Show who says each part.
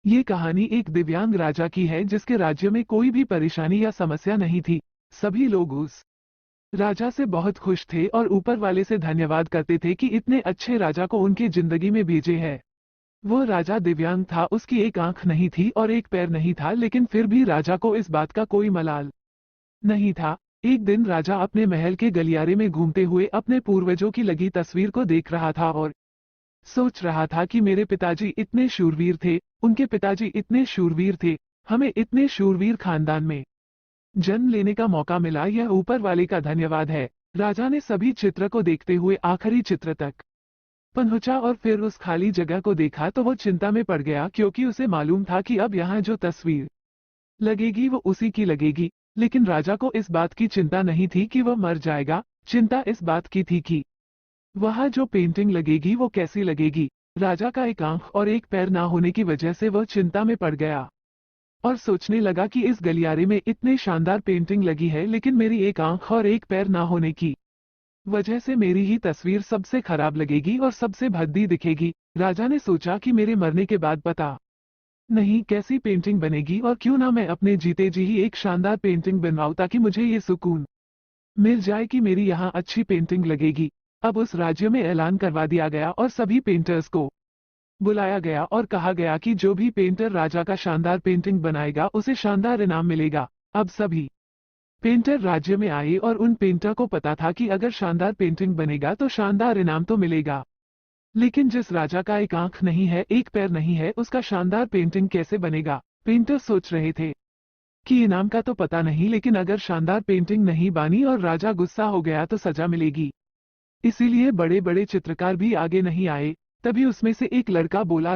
Speaker 1: ये कहानी एक दिव्यांग राजा की है जिसके राज्य में कोई भी परेशानी या समस्या नहीं थी। सभी लोग उस राजा से बहुत खुश थे और ऊपर वाले से धन्यवाद करते थे कि इतने अच्छे राजा को उनकी जिंदगी में भेजे है। वो राजा दिव्यांग था, उसकी एक आंख नहीं थी और एक पैर नहीं था, लेकिन फिर भी राजा को इस बात का कोई मलाल नहीं था। एक दिन राजा अपने महल के गलियारे में घूमते हुए अपने पूर्वजों की लगी तस्वीर को देख रहा था और सोच रहा था कि मेरे पिताजी इतने शूरवीर थे, उनके पिताजी इतने शूरवीर थे, हमें इतने शूरवीर खानदान में जन्म लेने का मौका मिला, यह ऊपर वाले का धन्यवाद है। राजा ने सभी चित्र को देखते हुए आखिरी चित्र तक पहुंचा और फिर उस खाली जगह को देखा तो वो चिंता में पड़ गया, क्योंकि उसे मालूम था कि अब यहाँ जो तस्वीर लगेगी वो उसी की लगेगी। लेकिन राजा को इस बात की चिंता नहीं थी कि वह मर जाएगा, चिंता इस बात की थी कि वहां जो पेंटिंग लगेगी वो कैसी लगेगी। राजा का एक आंख और एक पैर ना होने की वजह से वह चिंता में पड़ गया और सोचने लगा कि इस गलियारे में इतने शानदार पेंटिंग लगी है, लेकिन मेरी एक आंख और एक पैर ना होने की वजह से मेरी ही तस्वीर सबसे खराब लगेगी और सबसे भद्दी दिखेगी। राजा ने सोचा कि मेरे मरने के बाद पता नहीं कैसी पेंटिंग बनेगी, और क्यों ना मैं अपने जीते जी ही एक शानदार पेंटिंग बनवाऊं, ताकि मुझे ये सुकून मिल जाए कि मेरी यहाँ अच्छी पेंटिंग लगेगी। अब उस राज्य में ऐलान करवा दिया गया और सभी पेंटर्स को बुलाया गया और कहा गया कि जो भी पेंटर राजा का शानदार पेंटिंग बनाएगा उसे शानदार इनाम मिलेगा। अब सभी पेंटर राज्य में आए और उन पेंटर को पता था कि अगर शानदार पेंटिंग बनेगा तो शानदार इनाम तो मिलेगा, लेकिन जिस राजा का एक आंख नहीं है, एक पैर नहीं है, उसका शानदार पेंटिंग कैसे बनेगा। पेंटर सोच रहे थे कि इनाम का तो पता नहीं, लेकिन अगर शानदार पेंटिंग नहीं बनी और राजा गुस्सा हो गया तो सजा मिलेगी। इसीलिए बड़े बड़े चित्रकार भी आगे नहीं आए। तभी उसमें से एक लड़का बोला,